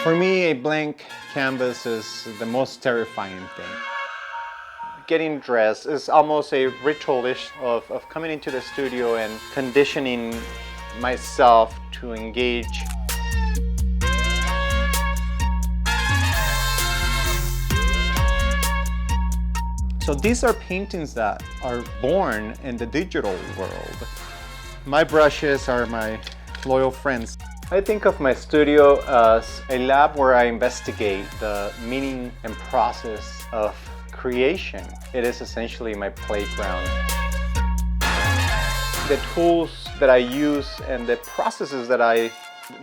For me, a blank canvas is the most terrifying thing. Getting dressed is almost a ritualish of coming into the studio and conditioning myself to engage. So these are paintings that are born in the digital world. My brushes are my loyal friends. I think of my studio as a lab where I investigate the meaning and process of creation. It is essentially my playground. The tools that I use and the processes that I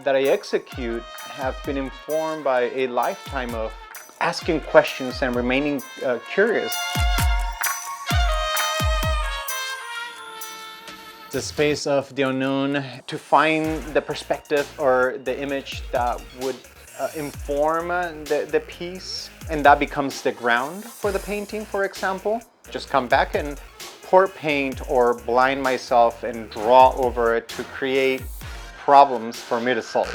execute have been informed by a lifetime of asking questions and remaining curious. The space of the unknown to find the perspective or the image that would inform the piece, and that becomes the ground for the painting, for example. Just come back and pour paint or blind myself and draw over it to create problems for me to solve.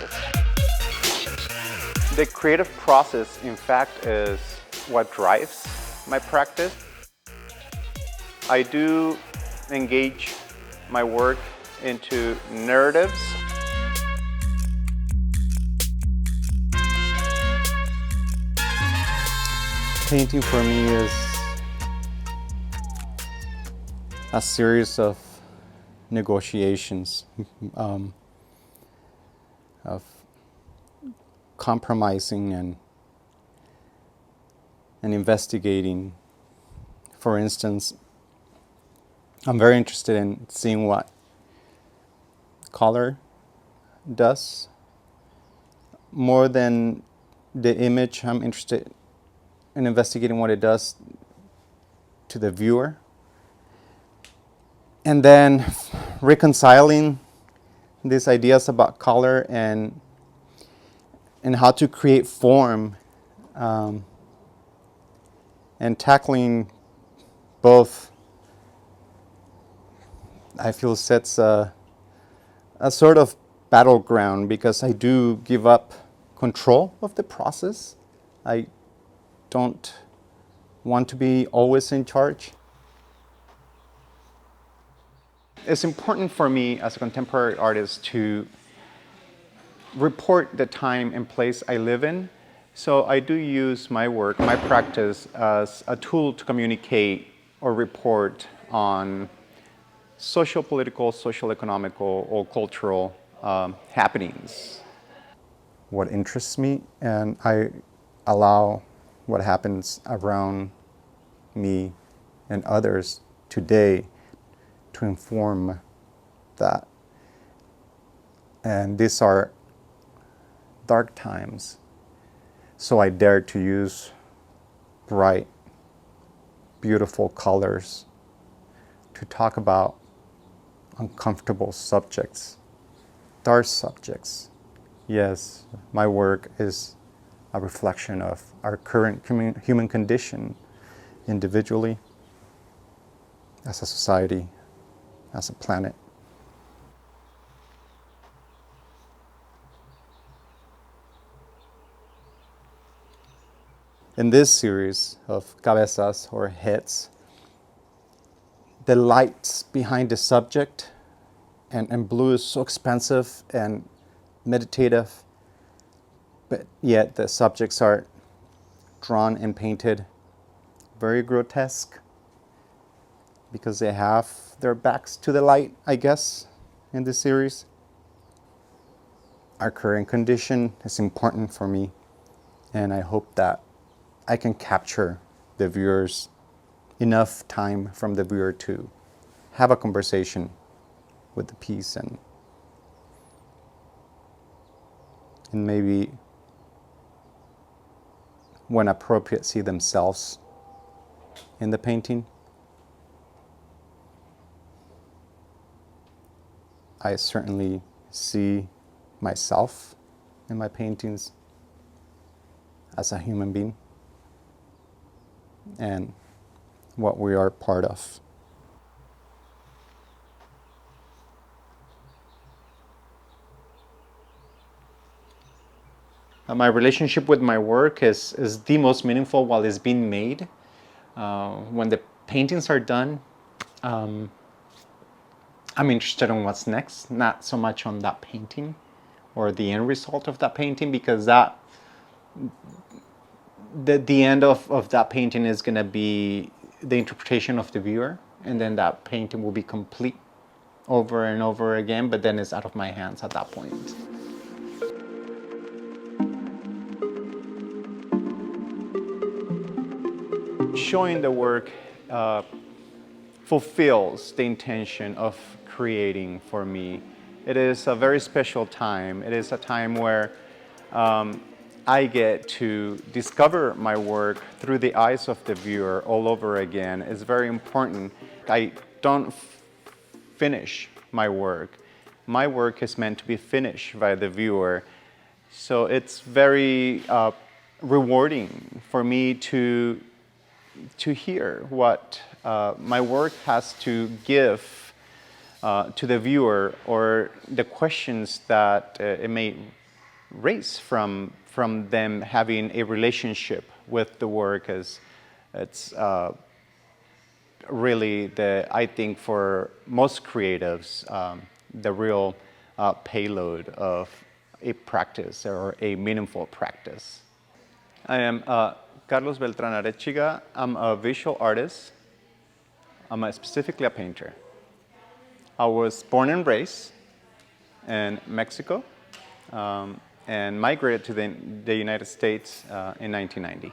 The creative process, in fact, is what drives my practice. I do engage my work into narratives. Painting for me is a series of negotiations, of compromising and investigating. For instance, I'm very interested in seeing what color does. More than the image, I'm interested in investigating what it does to the viewer. And then reconciling these ideas about color and how to create form, and tackling both, I feel, sets a sort of battleground, because I do give up control of the process. I don't want to be always in charge. It's important for me as a contemporary artist to report the time and place I live in. So I do use my work, my practice, as a tool to communicate or report on social, political, social, economical, or cultural happenings. What interests me, and I allow what happens around me and others today to inform that. And these are dark times, so I dare to use bright, beautiful colors to talk about uncomfortable subjects, dark subjects. Yes, my work is a reflection of our current human condition, individually, as a society, as a planet. In this series of cabezas, or heads, the lights behind the subject, and blue is so expansive and meditative, but yet the subjects are drawn and painted very grotesque, because they have their backs to the light, I guess, in this series. Our current condition is important for me, and I hope that I can capture the viewers, enough time from the viewer to have a conversation with the piece, and maybe, when appropriate, see themselves in the painting. I certainly see myself in my paintings as a human being and what we are part of. My relationship with my work is the most meaningful while it's being made. When the paintings are done, I'm interested in what's next, not so much on that painting or the end result of that painting, because the end of that painting is going to be the interpretation of the viewer, and then that painting will be complete over and over again, but then it's out of my hands at that point. Showing the work fulfills the intention of creating for me. It is a very special time. It is a time where I get to discover my work through the eyes of the viewer all over again. It's very important. I don't finish my work. My work is meant to be finished by the viewer. So it's very rewarding for me to hear what my work has to give to the viewer, or the questions that it may raise from them having a relationship with the work. As it's really I think for most creatives, the real payload of a practice or a meaningful practice. I am Carlos Beltran Arechiga. I'm a visual artist. I'm specifically a painter. I was born and raised in Mexico and migrated to the United States in 1990.